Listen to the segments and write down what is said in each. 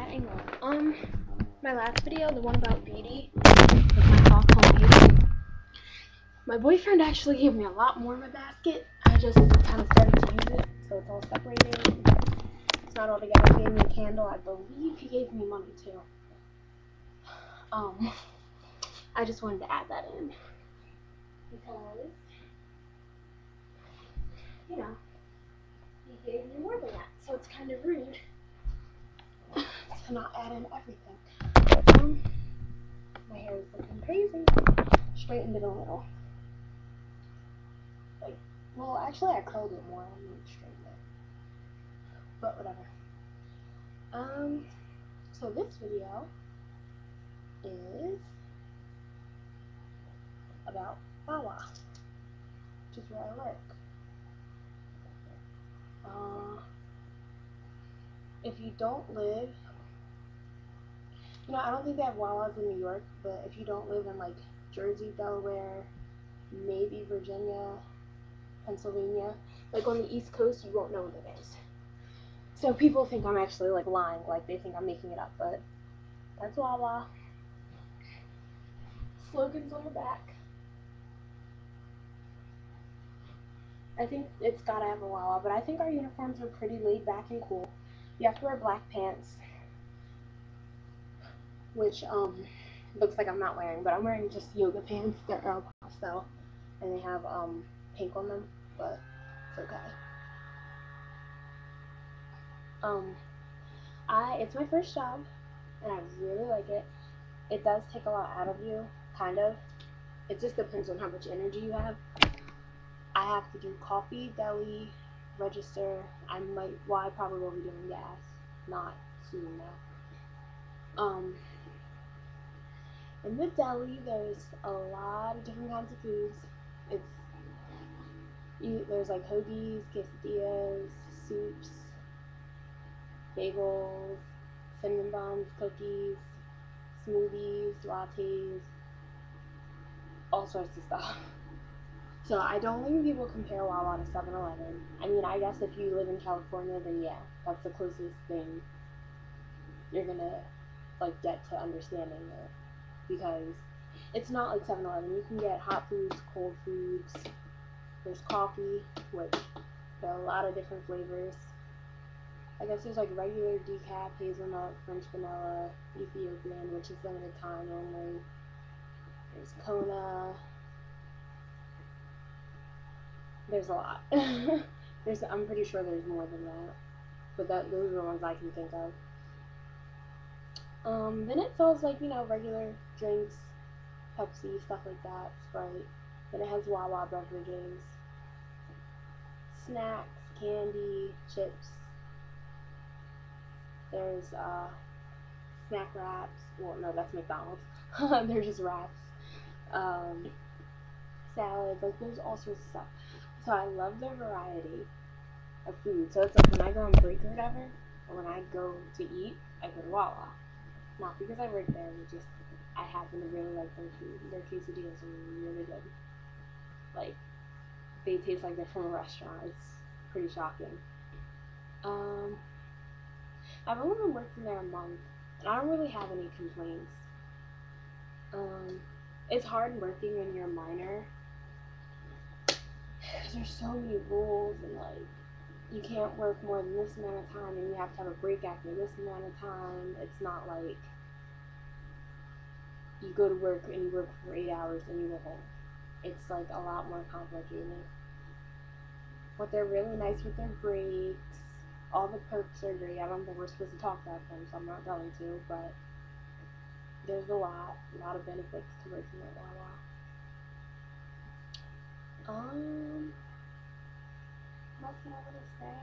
that angle. My last video, the one about beauty, with my talk home beauty, my boyfriend actually gave me a lot more in my basket. I just kind of started to use it, so it's all separated. It's not all together. He gave me a candle. I believe he gave me money too. I just wanted to add that in because, you know, he gave me more than that, so it's kind of rude to not add in everything. My hair is looking crazy. Straightened it a little. Well, actually, I curled it more. I didn't straighten it. But whatever. So this video is about Wawa, which is where I work. If you don't live, I don't think they have Wawas in New York, but if you don't live in like Jersey, Delaware, maybe Virginia, Pennsylvania, like on the East Coast, you won't know what it is. So people think I'm actually like lying, like they think I'm making it up, but that's Wawa. Slogans on the back. I think it's gotta have a Wawa, but I think our uniforms are pretty laid back and cool. You have to wear black pants, which looks like I'm not wearing, but I'm wearing just yoga pants. They're Aeropostale, and they have pink on them, but it's okay. It's my first job, and I really like it. It does take a lot out of you, kind of. It just depends on how much energy you have. I have to do coffee, deli, register. I probably will be doing gas, not soon though. In the deli, there's a lot of different kinds of foods. There's like hoagies, quesadillas, soups, bagels, cinnamon buns, cookies, smoothies, lattes, all sorts of stuff. So I don't think people compare Wawa to 7-Eleven. I mean, I guess if you live in California, then yeah, that's the closest thing you're gonna like get to understanding it, because it's not like 7-Eleven. You can get hot foods, cold foods. There's coffee, which there are a lot of different flavors. I guess there's like regular decaf, hazelnut, French vanilla, Ethiopian, which is limited time only. There's Kona. There's a lot. I'm pretty sure there's more than that, but those are the ones I can think of. Then it sells like, regular drinks, Pepsi, stuff like that, Sprite. Then it has Wawa beverages, snacks, candy, chips. There's snack wraps. Well, no, that's McDonald's. They're just wraps. Salads, like there's all sorts of stuff. So I love the variety of food. So it's like when I go on break or whatever, or when I go to eat, I go to Wawa. Not because I work there, but just I happen to really like their food. Their quesadillas are really good. Like, they taste like they're from a restaurant. It's pretty shocking. I've only been working there a month, and I don't really have any complaints. It's hard working when you're a minor, because there's so many rules, and like, you can't work more than this amount of time, and you have to have a break after this amount of time. It's not like you go to work and you work for 8 hours and you go home. It's like a lot more complicated. But they're really nice with their breaks. All the perks are great. I don't think we're supposed to talk about them, so I'm not going to, but there's a lot of benefits to working at Wawa. What can I really say?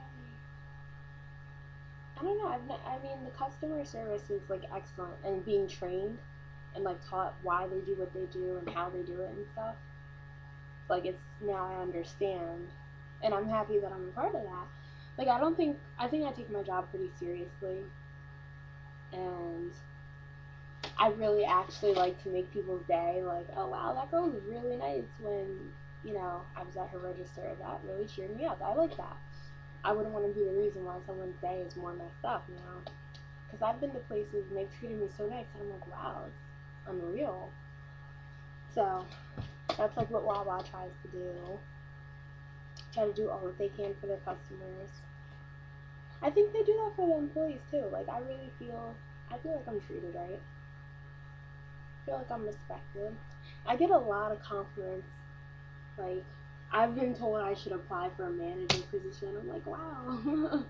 I don't know. I mean, the customer service is like excellent, and being trained and like taught why they do what they do and how they do it and stuff. Like, it's now I understand, and I'm happy that I'm a part of that. Like, I think I take my job pretty seriously, and I really actually like to make people's day. Like, oh wow, that girl was really nice when I was at her register. That really cheered me up. I like that. I wouldn't want to be the reason why someone's day is more messed up, Because I've been to places and they've treated me so nice, and I'm like, wow, it's unreal. So that's like what Wawa tries to do. Try to do all that they can for their customers. I think they do that for the employees too. Like I feel like I'm treated right. I feel like I'm respected. I get a lot of compliments. Like I've been told I should apply for a manager position. I'm like, wow.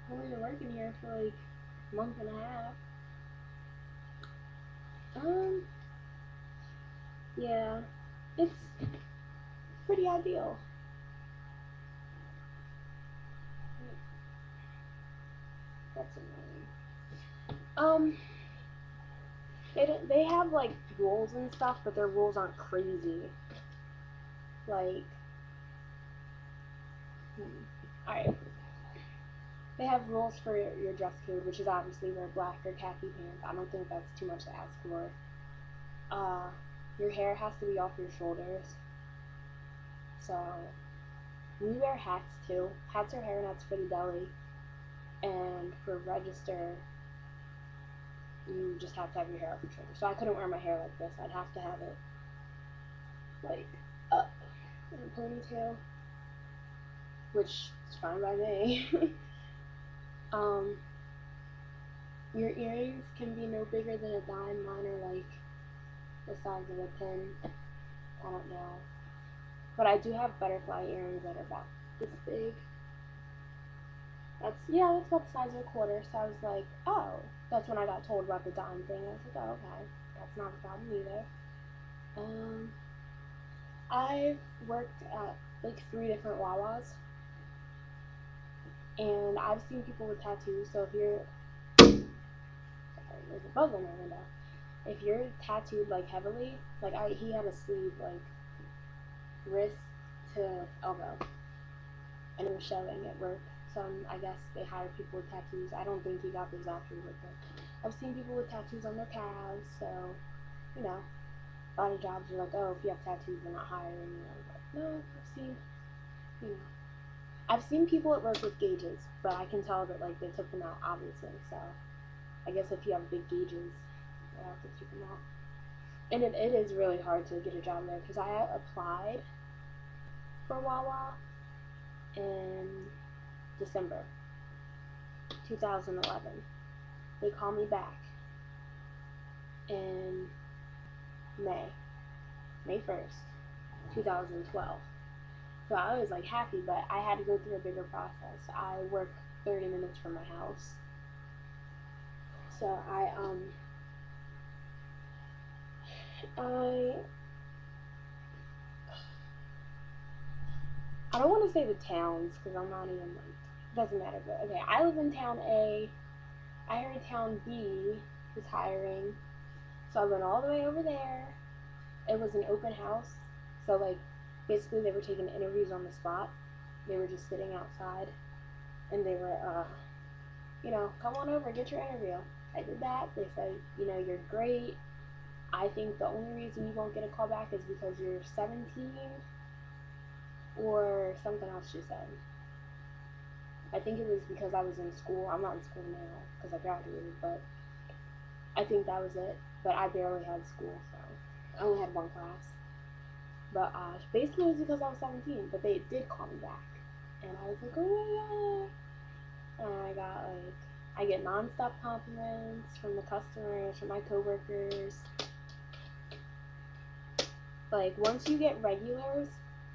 I've only been working here for like a month and a half. Um, yeah, it's pretty ideal. That's annoying. Um, they have like rules and stuff, but their rules aren't crazy. Like, all right, they have rules for your dress code, which is obviously wear black or khaki pants. I don't think that's too much to ask for. Uh, your hair has to be off your shoulders. So we wear hats too. Hats are hairnets for the deli, and for register, you just have to have your hair off your shoulders. So I couldn't wear my hair like this. I'd have to have it like up in a ponytail, which is fine by me. um, your earrings can be no bigger than a dime. Mine are like the size of a pin. I don't know. But I do have butterfly earrings that are about this big. That's about the size of a quarter. So I was like, oh, that's when I got told about the dime thing. I was like, oh, okay, that's not a problem either. Um, I've worked at like 3 different Wawas, and I've seen people with tattoos. So if you're, sorry, there's a bug on my window. If you're tattooed like heavily, like he had a sleeve like wrist to elbow, and it was showing at work. So I guess they hire people with tattoos. I don't think he got those after work, but I've seen people with tattoos on their calves. So you know, a lot of jobs are like, oh, if you have tattoos, we're not hiring you. But no, you know, I've seen people at work with gauges, but I can tell that like they took them out obviously. So I guess if you have big gauges, you'll have to keep them out. And it is really hard to get a job there because I applied for Wawa in December 2011. They called me back in May 1st, 2012. So I was like happy, but I had to go through a bigger process. I work 30 minutes from my house. So I I don't want to say the towns because I'm not even like it doesn't matter. But okay, I live in town A. I heard town B was hiring, so I went all the way over there. It was an open house, so like basically they were taking interviews on the spot. They were just sitting outside, and they were come on over, get your interview. I did that. They said, you're great. I think the only reason you won't get a call back is because you're 17 or something else she said. I think it was because I was in school. I'm not in school now because I graduated, but I think that was it. But I barely had school, so I only had one class. But basically, it was because I was 17. But they did call me back, and I was like, oh my god! And I get nonstop compliments from the customers, from my coworkers. Like once you get regulars,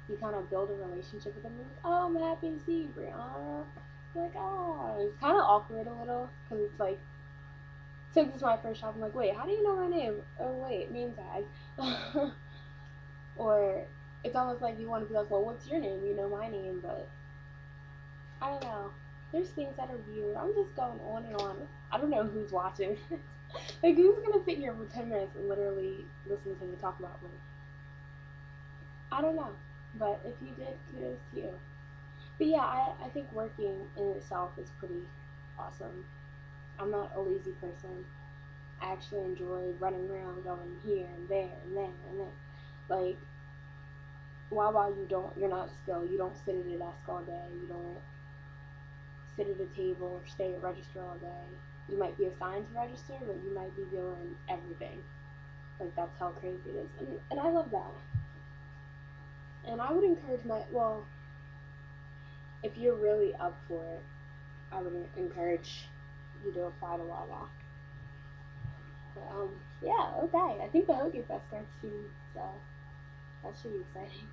you kind of build a relationship with them. Like, oh, I'm happy to see you, Brianna. Like, oh, it's kind of awkward a little because it's like, since it's my first job, I'm like, wait, how do you know my name? Oh, wait, name tag. Or it's almost like you want to be like, well, what's your name? You know my name, but I don't know. There's things that are weird. I'm just going on and on. I don't know who's watching. Like, who's gonna sit here for 10 minutes and literally listen to me talk about me? I don't know. But if you did, kudos to you. But yeah, I think working in itself is pretty awesome. I'm not a lazy person. I actually enjoy running around, going here and there and there and there. Like, while you're not still. You don't sit at a desk all day. You don't sit at a table or stay at register all day. you might be assigned to register, but you might be doing everything. Like that's how crazy it is, and I love that. And I would encourage if you're really up for it, I would encourage you to apply to Wawa. But, yeah, okay. I think the Hoagie Fest starts soon, so that should be exciting.